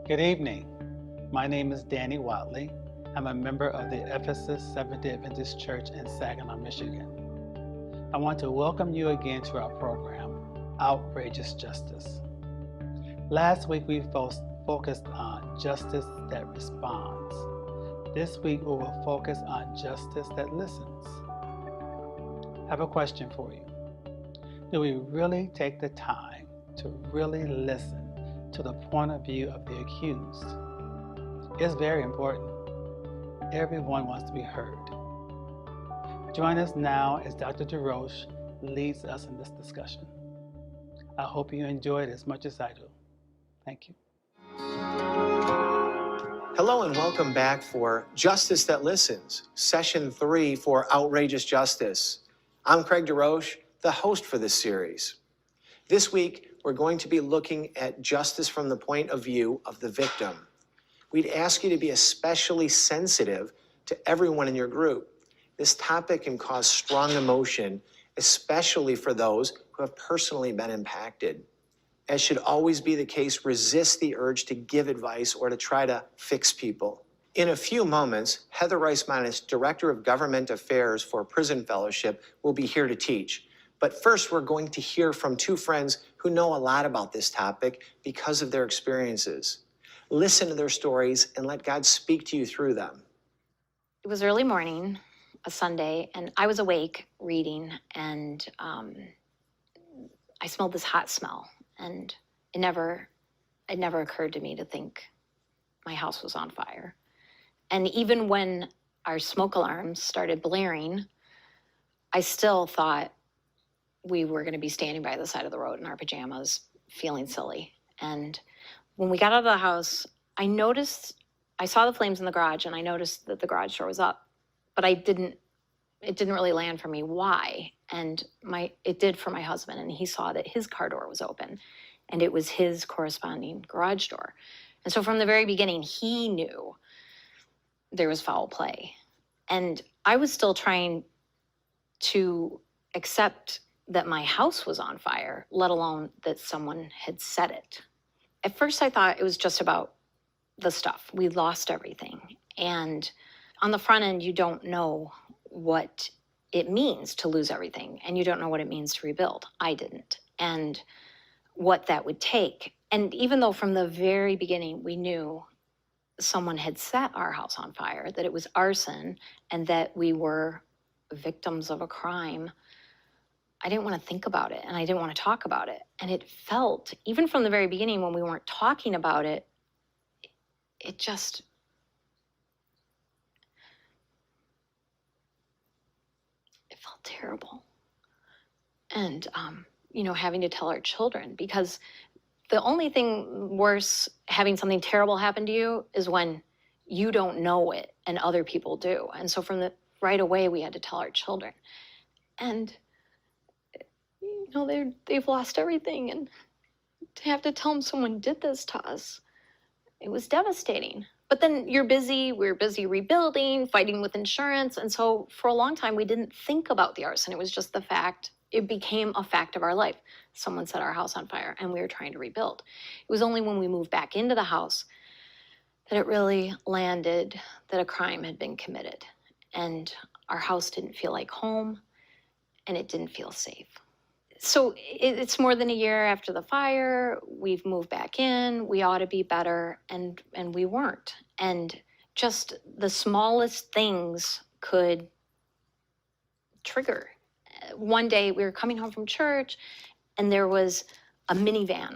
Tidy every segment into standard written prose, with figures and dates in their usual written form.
Good evening. My name is Danny Watley. I'm a member of the Ephesus Seventh-day Adventist Church in Saginaw, Michigan. I want to welcome you again to our program, Outrageous Justice. Last week we focused on justice that responds. This week we will focus on justice that listens. I have a question for you. Do we really take the time to really listen to the point of view of the accused? It's very important. Everyone wants to be heard. Join us now as Dr. DeRoche leads us in this discussion. I hope you enjoy it as much as I do. Thank you. Hello and welcome back for Justice That Listens, Session 3 for Outrageous Justice. I'm Craig DeRoche, the host for this series. This week, we're going to be looking at justice from the point of view of the victim. We'd ask you to be especially sensitive to everyone in your group. This topic can cause strong emotion, especially for those who have personally been impacted. As should always be the case, resist the urge to give advice or to try to fix people. In a few moments, Heather Rice-Manis, Director of Government Affairs for Prison Fellowship, will be here to teach. But first, we're going to hear from two friends who know a lot about this topic because of their experiences. Listen to their stories and let God speak to you through them. It was early morning, a Sunday, and I was awake reading, and I smelled this hot smell, and it never occurred to me to think my house was on fire. And even when our smoke alarms started blaring, I still thought we were going to be standing by the side of the road in our pajamas, feeling silly. And when we got out of the house, I saw the flames in the garage, and I noticed that the garage door was up, but it didn't really land for me why. And it did for my husband, and he saw that his car door was open, and it was his corresponding garage door. And so from the very beginning, he knew there was foul play. And I was still trying to accept that my house was on fire, let alone that someone had set it. At first, I thought it was just about the stuff. We lost everything. And on the front end, you don't know what it means to lose everything, and you don't know what it means to rebuild. I didn't. And what that would take. And even though from the very beginning we knew someone had set our house on fire, that it was arson, and that we were victims of a crime, I didn't want to think about it, and I didn't want to talk about it. And it felt, even from the very beginning when we weren't talking about it, it felt terrible. And, having to tell our children, because the only thing worse, having something terrible happen to you, is when you don't know it and other people do. And so right away, we had to tell our children. And they've lost everything, and to have to tell them someone did this to us, it was devastating. But then we're busy rebuilding, fighting with insurance, and so for a long time we didn't think about the arson. It was just it became a fact of our life. Someone set our house on fire, and we were trying to rebuild. It was only when we moved back into the house that it really landed that a crime had been committed, and our house didn't feel like home, and it didn't feel safe. So it's more than a year after the fire. We've moved back in. We ought to be better, and we weren't. And just the smallest things could trigger. One day we were coming home from church, and there was a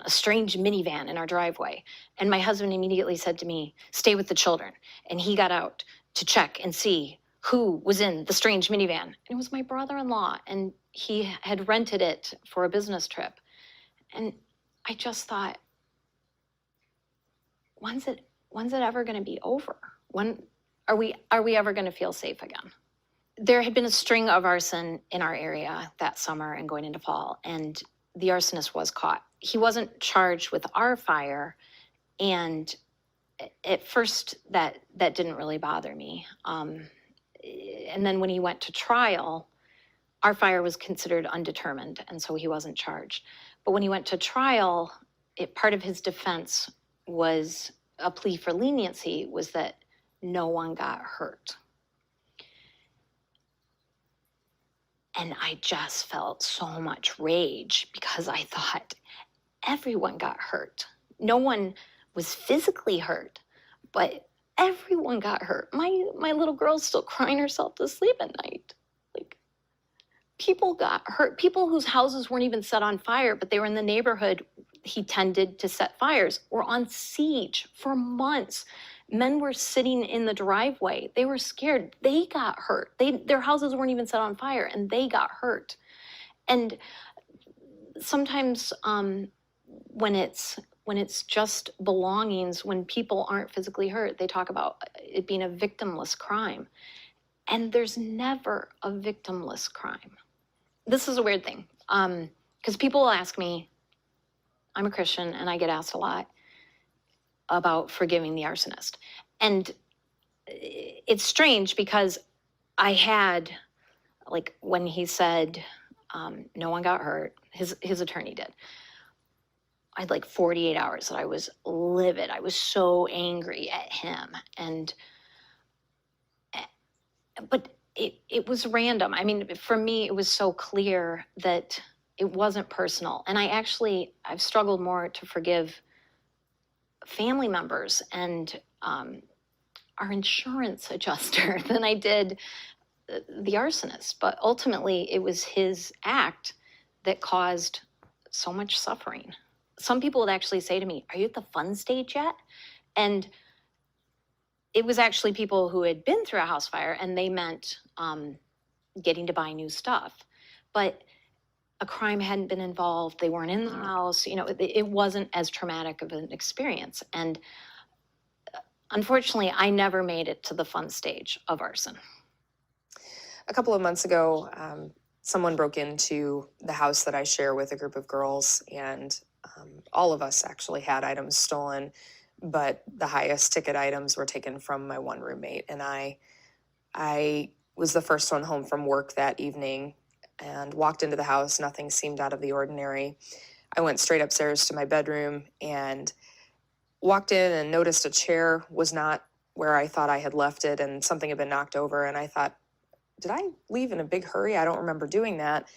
strange minivan in our driveway. And my husband immediately said to me, "Stay with the children." And he got out to check and see who was in the strange minivan. And it was my brother-in-law, and he had rented it for a business trip. And I just thought, when's it ever going to be over? When are we ever going to feel safe again? There had been a string of arson in our area that summer and going into fall, and the arsonist was caught. He wasn't charged with our fire, and at first that didn't really bother me. And then when he went to trial, our fire was considered undetermined, and so he wasn't charged. But when he went to trial, part of his defense was a plea for leniency was that no one got hurt. And I just felt so much rage because I thought everyone got hurt. No one was physically hurt, but everyone got hurt. My little girl's still crying herself to sleep at night. Like, people got hurt. People whose houses weren't even set on fire, but they were in the neighborhood he tended to set fires, were on siege for months. Men were sitting in the driveway. They were scared. They got hurt. Their houses weren't even set on fire, and they got hurt. And sometimes when it's just belongings, when people aren't physically hurt, they talk about it being a victimless crime. And there's never a victimless crime. This is a weird thing, because people will ask me, I'm a Christian, and I get asked a lot about forgiving the arsonist. And it's strange because I had, like, when he said no one got hurt, his attorney did, I had like 48 hours that I was livid. I was so angry at him. But it was random. I mean, for me, it was so clear that it wasn't personal. And I've struggled more to forgive family members and our insurance adjuster than I did the arsonist. But ultimately, it was his act that caused so much suffering. Some people would actually say to me, "Are you at the fun stage yet?" And it was actually people who had been through a house fire, and they meant getting to buy new stuff. But a crime hadn't been involved. They weren't in the house. You know, it wasn't as traumatic of an experience. And unfortunately, I never made it to the fun stage of arson. A couple of months ago, someone broke into the house that I share with a group of girls, and all of us actually had items stolen, but the highest ticket items were taken from my one roommate. And I was the first one home from work that evening and walked into the house. Nothing seemed out of the ordinary. I went straight upstairs to my bedroom and walked in and noticed a chair was not where I thought I had left it, and something had been knocked over. And I thought, did I leave in a big hurry? I don't remember doing that.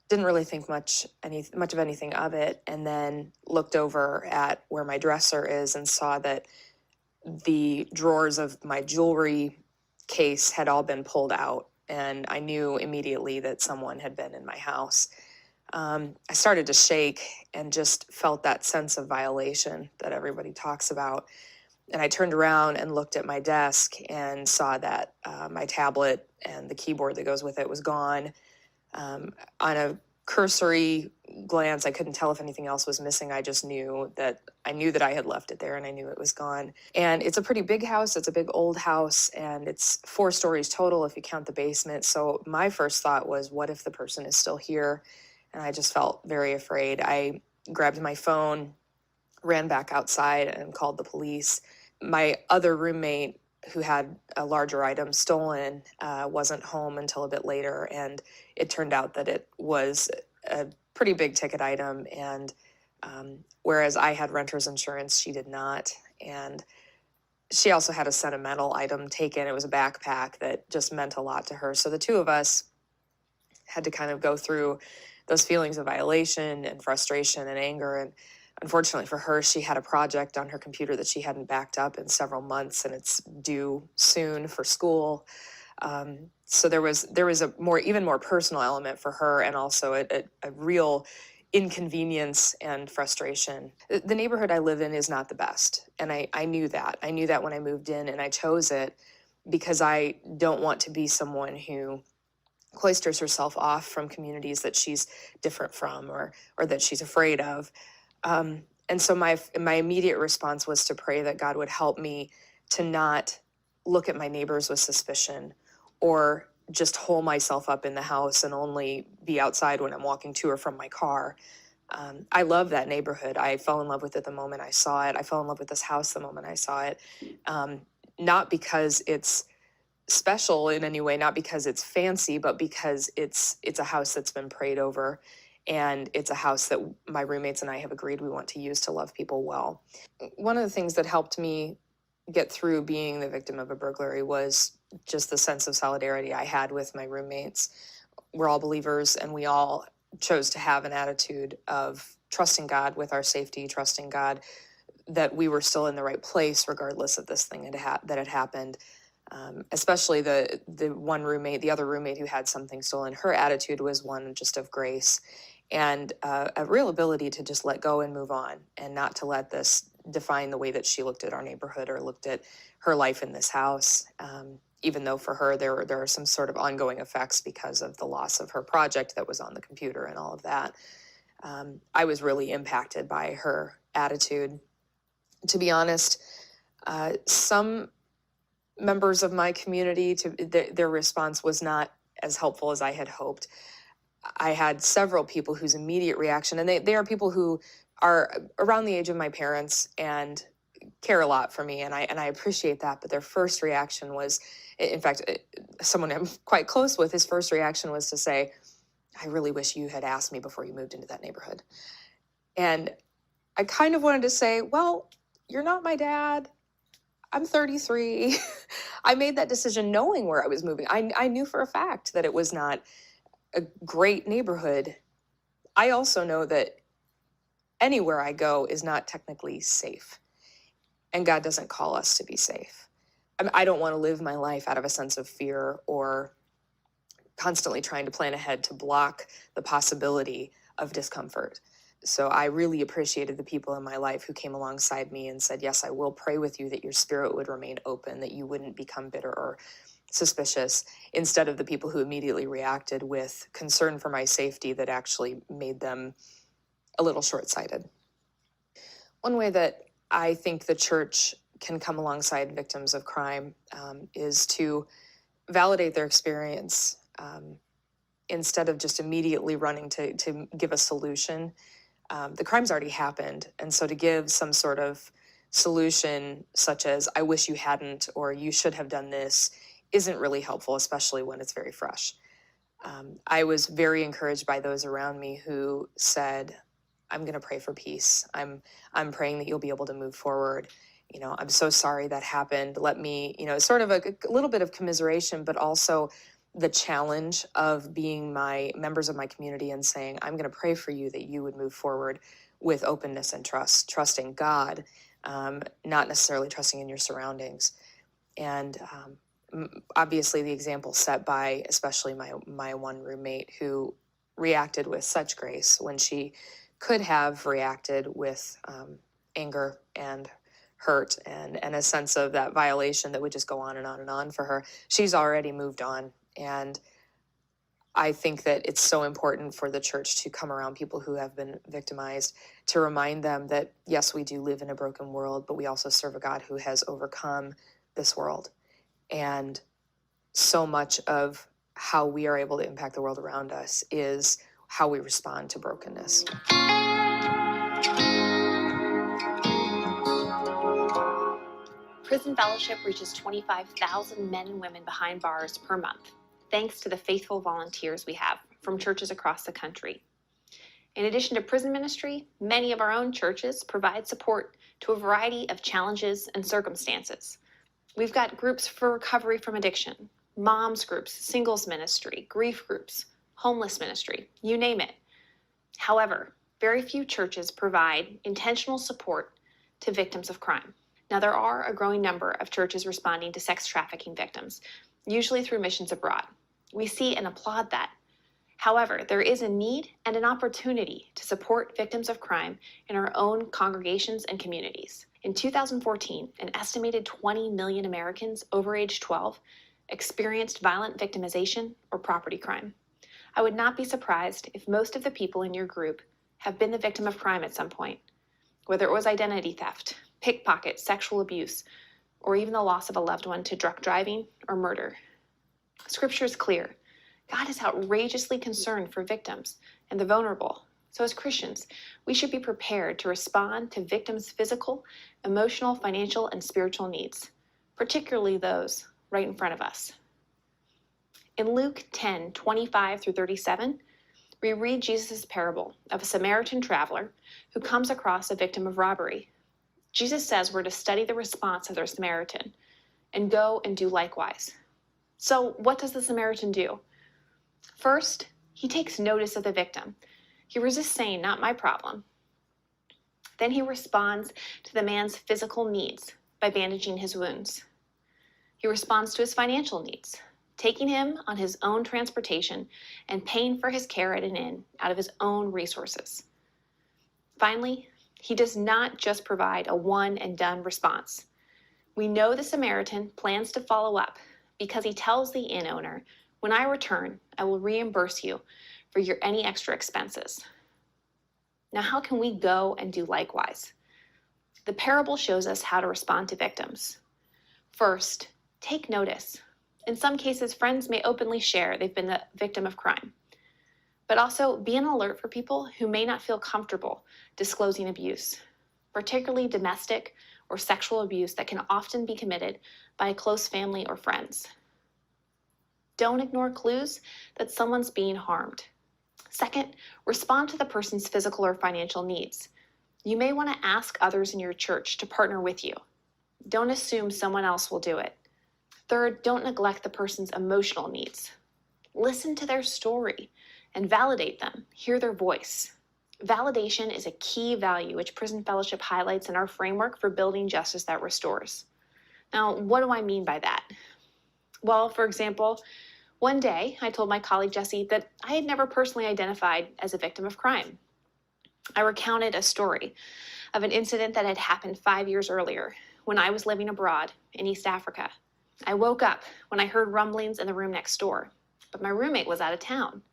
Didn't really think much of anything of it, and then looked over at where my dresser is and saw that the drawers of my jewelry case had all been pulled out, and I knew immediately that someone had been in my house. I started to shake and just felt that sense of violation that everybody talks about. And I turned around and looked at my desk and saw that my tablet and the keyboard that goes with it was gone. On a cursory glance, I couldn't tell if anything else was missing. I just knew that I had left it there, and I knew it was gone. And it's a pretty big house. It's a big old house, and it's 4 stories total if you count the basement. So my first thought was, what if the person is still here? And I just felt very afraid. I grabbed my phone, ran back outside, and called the police. My other roommate, who had a larger item stolen, wasn't home until a bit later, and it turned out that it was a pretty big ticket item, and whereas I had renter's insurance, she did not, and she also had a sentimental item taken. It was a backpack that just meant a lot to her. So the two of us had to kind of go through those feelings of violation and frustration and anger. And unfortunately for her, she had a project on her computer that she hadn't backed up in several months, and it's due soon for school. So there was a even more personal element for her, and also a real inconvenience and frustration. The neighborhood I live in is not the best, and I knew that. I knew that when I moved in, and I chose it because I don't want to be someone who cloisters herself off from communities that she's different from or that she's afraid of. And so my immediate response was to pray that God would help me to not look at my neighbors with suspicion or just hole myself up in the house and only be outside when I'm walking to or from my car. I love that neighborhood. I fell in love with it the moment I saw it. I fell in love with this house the moment I saw it. Not because it's special in any way, not because it's fancy, but because it's a house that's been prayed over. And it's a house that my roommates and I have agreed we want to use to love people well. One of the things that helped me get through being the victim of a burglary was just the sense of solidarity I had with my roommates. We're all believers, and we all chose to have an attitude of trusting God with our safety, trusting God that we were still in the right place regardless of this thing that had happened. Especially the one roommate, the other roommate who had something stolen, her attitude was one just of grace and a real ability to just let go and move on, and not to let this define the way that she looked at our neighborhood or looked at her life in this house. Even though for her there are some sort of ongoing effects because of the loss of her project that was on the computer and all of that. I was really impacted by her attitude. To be honest, some members of my community, their response was not as helpful as I had hoped. I had several people whose immediate reaction, and they are people who are around the age of my parents and care a lot for me, and I appreciate that, but their first reaction was, in fact, someone I'm quite close with, his first reaction was to say, "I really wish you had asked me before you moved into that neighborhood." And I kind of wanted to say, well, you're not my dad. I'm 33. I made that decision knowing where I was moving. I knew for a fact that it was not a great neighborhood. I also know that anywhere I go is not technically safe, and God doesn't call us to be safe. I don't want to live my life out of a sense of fear or constantly trying to plan ahead to block the possibility of discomfort. So I really appreciated the people in my life who came alongside me and said, yes, I will pray with you that your spirit would remain open, that you wouldn't become bitter or suspicious, instead of the people who immediately reacted with concern for my safety that actually made them a little short-sighted. One way that I think the church can come alongside victims of crime is to validate their experience instead of just immediately running to give a solution. The crime's already happened, and so to give some sort of solution such as, I wish you hadn't, or you should have done this, isn't really helpful, especially when it's very fresh. I was very encouraged by those around me who said, I'm going to pray for peace. I'm praying that you'll be able to move forward. You know, I'm so sorry that happened. Let me, sort of a little bit of commiseration, but also the challenge of being members of my community and saying, I'm going to pray for you that you would move forward with openness and trust, trusting God, not necessarily trusting in your surroundings. And obviously the example set by especially my one roommate, who reacted with such grace when she could have reacted with anger and hurt and a sense of that violation that would just go on and on and on for her. She's already moved on. And I think that it's so important for the church to come around people who have been victimized, to remind them that, yes, we do live in a broken world, but we also serve a God who has overcome this world. And so much of how we are able to impact the world around us is how we respond to brokenness. Prison Fellowship reaches 25,000 men and women behind bars per month, thanks to the faithful volunteers we have from churches across the country. In addition to prison ministry, many of our own churches provide support to a variety of challenges and circumstances. We've got groups for recovery from addiction, moms groups, singles ministry, grief groups, homeless ministry, you name it. However, very few churches provide intentional support to victims of crime. Now, there are a growing number of churches responding to sex trafficking victims, usually through missions abroad. We see and applaud that. However, there is a need and an opportunity to support victims of crime in our own congregations and communities. In 2014, an estimated 20 million Americans over age 12 experienced violent victimization or property crime. I would not be surprised if most of the people in your group have been the victim of crime at some point, whether it was identity theft, pickpocket, sexual abuse, or even the loss of a loved one to drunk driving or murder. Scripture is clear. God is outrageously concerned for victims and the vulnerable. So as Christians, we should be prepared to respond to victims' physical, emotional, financial, and spiritual needs, particularly those right in front of us. In Luke 10:25 through 37, we read Jesus' parable of a Samaritan traveler who comes across a victim of robbery. Jesus says we're to study the response of the Samaritan and go and do likewise. So what does the Samaritan do? First, he takes notice of the victim. He resists saying, "Not my problem." Then he responds to the man's physical needs by bandaging his wounds. He responds to his financial needs, taking him on his own transportation and paying for his care at an inn out of his own resources. Finally, he does not just provide a one-and-done response. We know the Samaritan plans to follow up because he tells the inn owner, "When I return, I will reimburse you for any extra expenses." Now, how can we go and do likewise? The parable shows us how to respond to victims. First, take notice. In some cases, friends may openly share they've been the victim of crime. But also be on alert for people who may not feel comfortable disclosing abuse, particularly domestic or sexual abuse that can often be committed by a close family or friends. Don't ignore clues that someone's being harmed. Second, respond to the person's physical or financial needs. You may want to ask others in your church to partner with you. Don't assume someone else will do it. Third, don't neglect the person's emotional needs. Listen to their story and validate them. Hear their voice. Validation is a key value which Prison Fellowship highlights in our framework for building justice that restores. Now, what do I mean by that? Well, for example, one day I told my colleague Jessie that I had never personally identified as a victim of crime. I recounted a story of an incident that had happened 5 years earlier when I was living abroad in East Africa. I woke up when I heard rumblings in the room next door, but my roommate was out of town.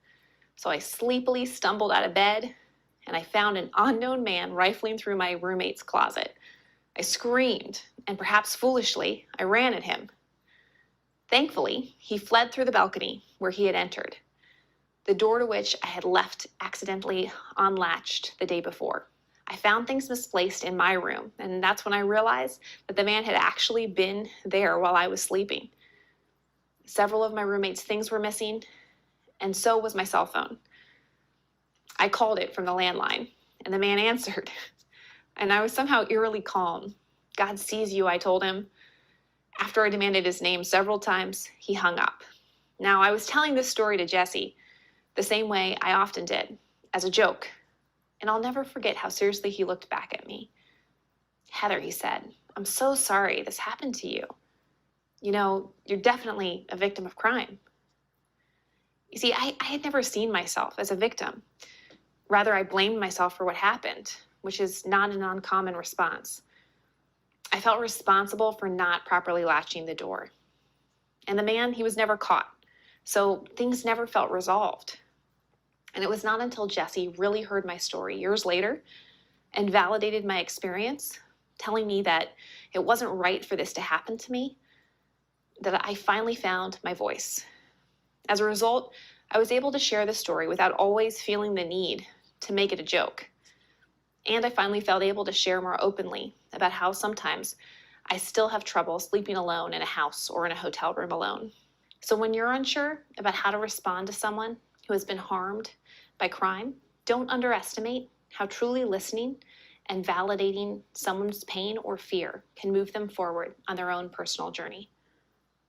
So I sleepily stumbled out of bed and I found an unknown man rifling through my roommate's closet. I screamed, and perhaps foolishly, I ran at him. Thankfully, he fled through the balcony where he had entered, the door to which I had left accidentally unlatched the day before. I found things misplaced in my room, and that's when I realized that the man had actually been there while I was sleeping. Several of my roommate's things were missing, and so was my cell phone. I called it from the landline, and the man answered, and I was somehow eerily calm. "God sees you," I told him. After I demanded his name several times, he hung up. Now, I was telling this story to Jessie the same way I often did, as a joke, and I'll never forget how seriously he looked back at me. "Heather," he said, "I'm so sorry this happened to you. You know, you're definitely a victim of crime." You see, I had never seen myself as a victim. Rather, I blamed myself for what happened, which is not an uncommon response. I felt responsible for not properly latching the door. And the man, he was never caught, so things never felt resolved. And it was not until Jessie really heard my story years later and validated my experience, telling me that it wasn't right for this to happen to me, that I finally found my voice. As a result, I was able to share the story without always feeling the need to make it a joke. And I finally felt able to share more openly about how sometimes I still have trouble sleeping alone in a house or in a hotel room alone. So when you're unsure about how to respond to someone who has been harmed by crime, don't underestimate how truly listening and validating someone's pain or fear can move them forward on their own personal journey.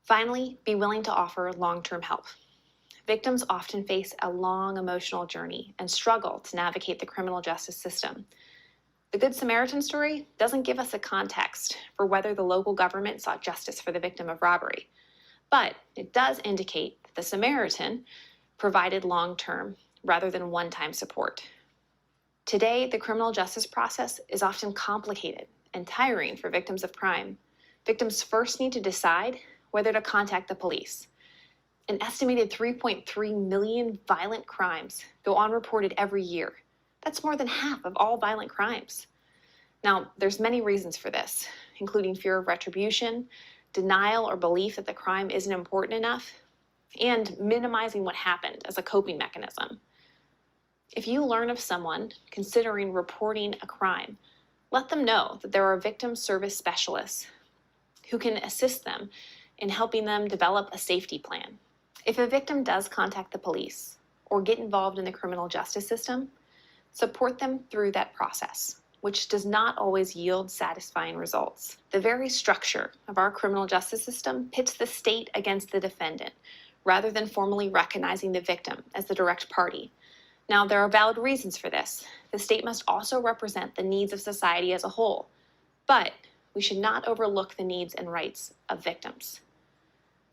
Finally, be willing to offer long-term help. Victims often face a long emotional journey and struggle to navigate the criminal justice system. The Good Samaritan story doesn't give us a context for whether the local government sought justice for the victim of robbery, but it does indicate that the Samaritan provided long-term rather than one-time support. Today, the criminal justice process is often complicated and tiring for victims of crime. Victims first need to decide whether to contact the police. An estimated 3.3 million violent crimes go unreported every year. That's more than half of all violent crimes. Now, there's many reasons for this, including fear of retribution, denial or belief that the crime isn't important enough, and minimizing what happened as a coping mechanism. If you learn of someone considering reporting a crime, let them know that there are victim service specialists who can assist them in helping them develop a safety plan. If a victim does contact the police, or get involved in the criminal justice system, support them through that process, which does not always yield satisfying results. The very structure of our criminal justice system pits the state against the defendant, rather than formally recognizing the victim as the direct party. Now, there are valid reasons for this. The state must also represent the needs of society as a whole, but we should not overlook the needs and rights of victims.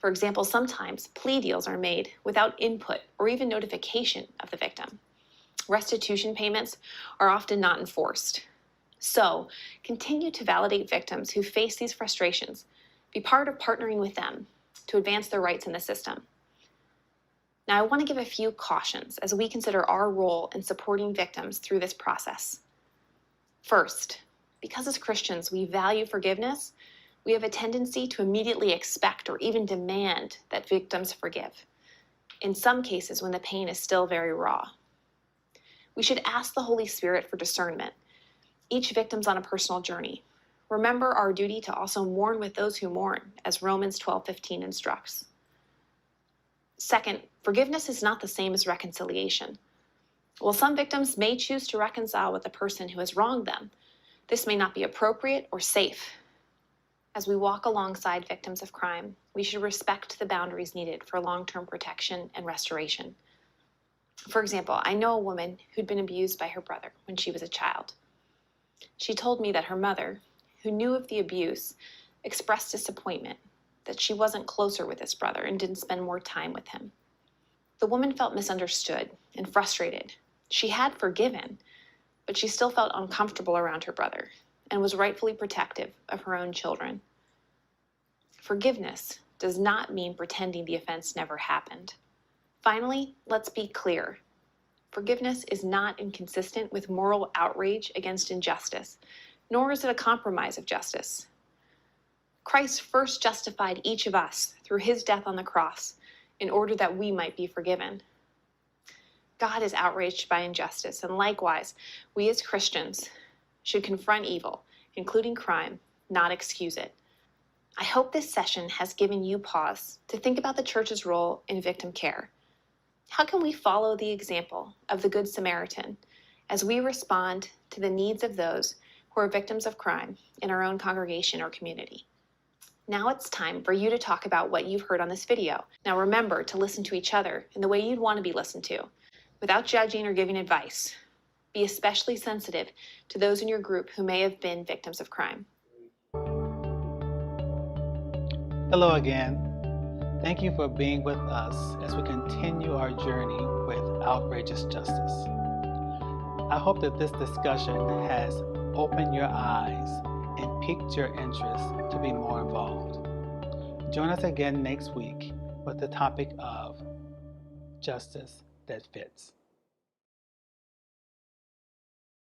For example, sometimes plea deals are made without input or even notification of the victim. Restitution payments are often not enforced. So, continue to validate victims who face these frustrations. Be part of partnering with them to advance their rights in the system. Now, I want to give a few cautions as we consider our role in supporting victims through this process. First, because as Christians we value forgiveness, we have a tendency to immediately expect or even demand that victims forgive, in some cases when the pain is still very raw. We should ask the Holy Spirit for discernment. Each victim's on a personal journey. Remember our duty to also mourn with those who mourn, as Romans 12:15 instructs. Second, forgiveness is not the same as reconciliation. While some victims may choose to reconcile with the person who has wronged them, this may not be appropriate or safe. As we walk alongside victims of crime, we should respect the boundaries needed for long-term protection and restoration. For example, I know a woman who'd been abused by her brother when she was a child. She told me that her mother, who knew of the abuse, expressed disappointment that she wasn't closer with this brother and didn't spend more time with him. The woman felt misunderstood and frustrated. She had forgiven, but she still felt uncomfortable around her brother and was rightfully protective of her own children. Forgiveness does not mean pretending the offense never happened. Finally, let's be clear. Forgiveness is not inconsistent with moral outrage against injustice, nor is it a compromise of justice. Christ first justified each of us through his death on the cross in order that we might be forgiven. God is outraged by injustice, and likewise, we as Christians should confront evil, including crime, not excuse it. I hope this session has given you pause to think about the church's role in victim care. How can we follow the example of the Good Samaritan as we respond to the needs of those who are victims of crime in our own congregation or community? Now it's time for you to talk about what you've heard on this video. Now remember to listen to each other in the way you'd want to be listened to, without judging or giving advice. Be especially sensitive to those in your group who may have been victims of crime. Hello again. Thank you for being with us as we continue our journey with outrageous justice. I hope that this discussion has opened your eyes and piqued your interest to be more involved. Join us again next week with the topic of justice that fits.